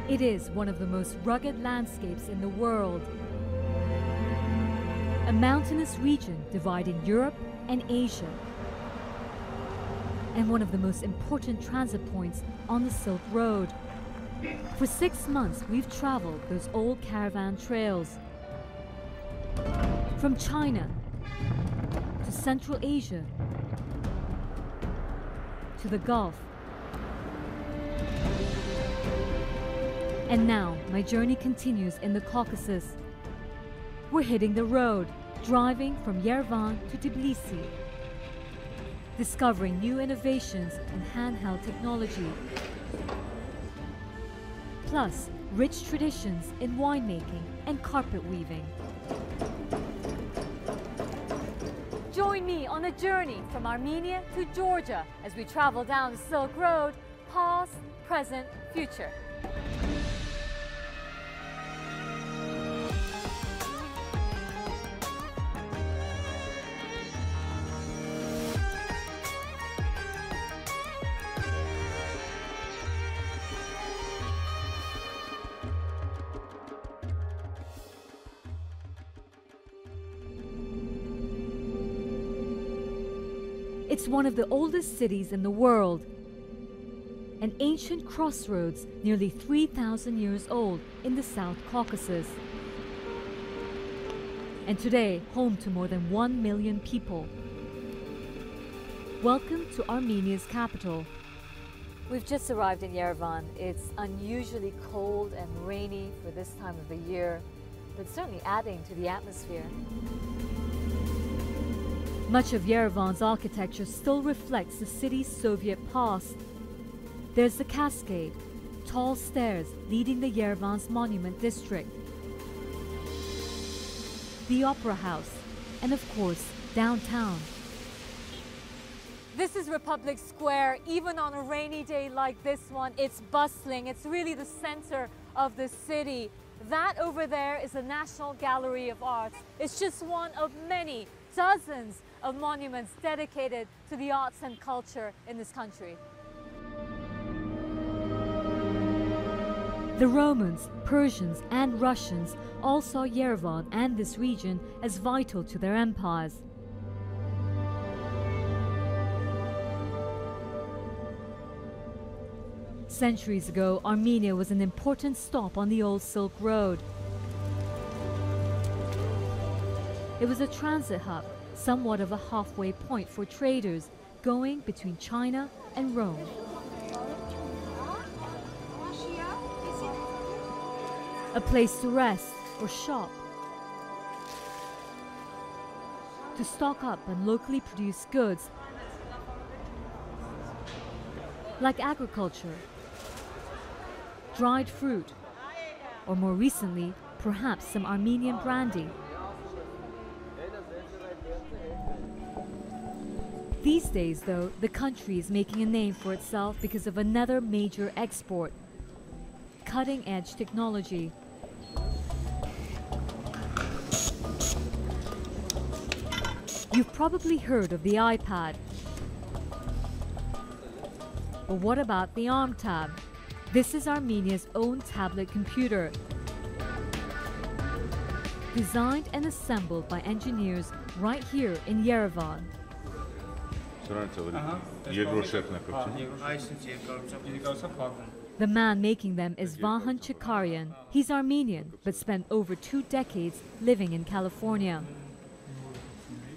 It is one of the most rugged landscapes in the world. A mountainous region dividing Europe and Asia. And one of the most important transit points on the Silk Road. For 6 months, we've traveled those old caravan trails. From China to Central Asia to the Gulf. And now, my journey continues in the Caucasus. We're hitting the road, driving from Yerevan to Tbilisi, discovering new innovations in handheld technology, plus rich traditions in winemaking and carpet weaving. Join me on a journey from Armenia to Georgia as we travel down the Silk Road, past, present, future. It's one of the oldest cities in the world, an ancient crossroads nearly 3,000 years old in the South Caucasus, and today home to more than 1 million people. Welcome to Armenia's capital. We've just arrived in Yerevan. It's unusually cold and rainy for this time of the year, but certainly adding to the atmosphere. Much of Yerevan's architecture still reflects the city's Soviet past. There's the cascade, tall stairs leading the Yerevan's monument district, the Opera House, and of course, downtown. This is Republic Square. Even on a rainy day like this one, it's bustling. It's really the center of the city. That over there is the National Gallery of Arts. It's just one of many, dozens of monuments dedicated to the arts and culture in this country. The Romans, Persians, and Russians all saw Yerevan and this region as vital to their empires. Centuries ago, Armenia was an important stop on the old Silk Road. It was a transit hub, somewhat of a halfway point for traders going between China and Rome. A place to rest or shop, to stock up on locally produced goods like agriculture, dried fruit, or more recently, perhaps some Armenian brandy. These days, though, the country is making a name for itself because of another major export: cutting-edge technology. You've probably heard of the iPad. But what about the ARM tab? This is Armenia's own tablet computer, designed and assembled by engineers right here in Yerevan. The man making them is Vahan Chakarian. He's Armenian, but spent over 2 decades living in California.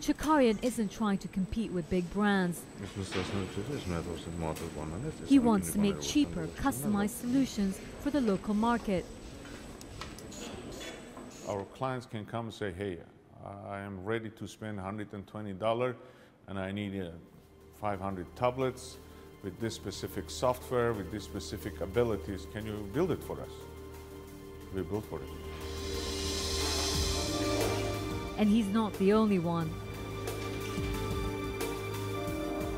Chakarian isn't trying to compete with big brands. He wants to make cheaper, customized solutions for the local market. Our clients can come and say, hey, I am ready to spend $120 and I need 500 tablets with this specific software, with these specific abilities. Can you build it for us? We built for it. And he's not the only one.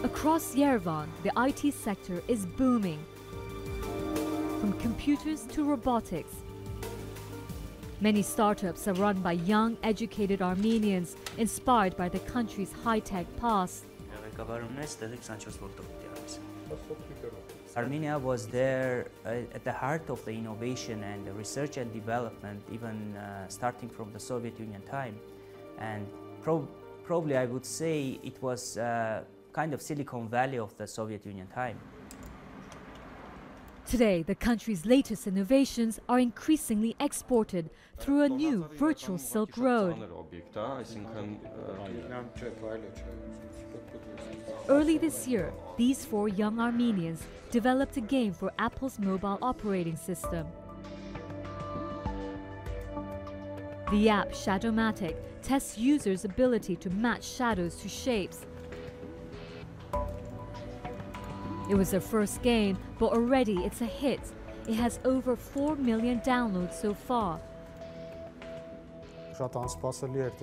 Across Yerevan, the IT sector is booming. From computers to robotics. Many startups are run by young, educated Armenians inspired by the country's high-tech past. Armenia was there at the heart of the innovation and the research and development, even starting from the Soviet Union time. And probably I would say it was kind of Silicon Valley of the Soviet Union time. Today, the country's latest innovations are increasingly exported through a new virtual Silk Road. Early this year, these 4 young Armenians developed a game for Apple's mobile operating system. The app Shadowmatic tests users' ability to match shadows to shapes. It was their first game, but already it's a hit. It has over 4 million downloads so far.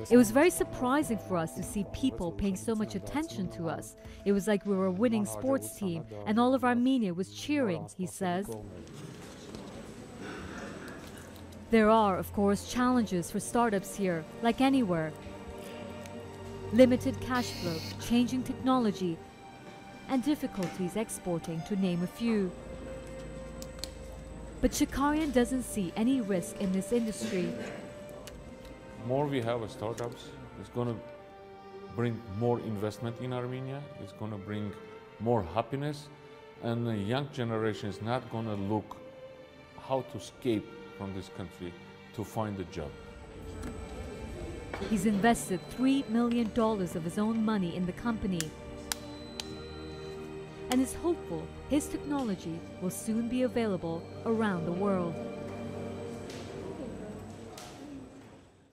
It was very surprising for us to see people paying so much attention to us. It was like we were a winning sports team and all of Armenia was cheering, he says. There are, of course, challenges for startups here, like anywhere. Limited cash flow, changing technology, and difficulties exporting, to name a few. But Shakarian doesn't see any risk in this industry. More we have startups, it's going to bring more investment in Armenia, it's going to bring more happiness, and the young generation is not going to look how to escape from this country to find a job. He's invested $3 million of his own money in the company and is hopeful his technology will soon be available around the world.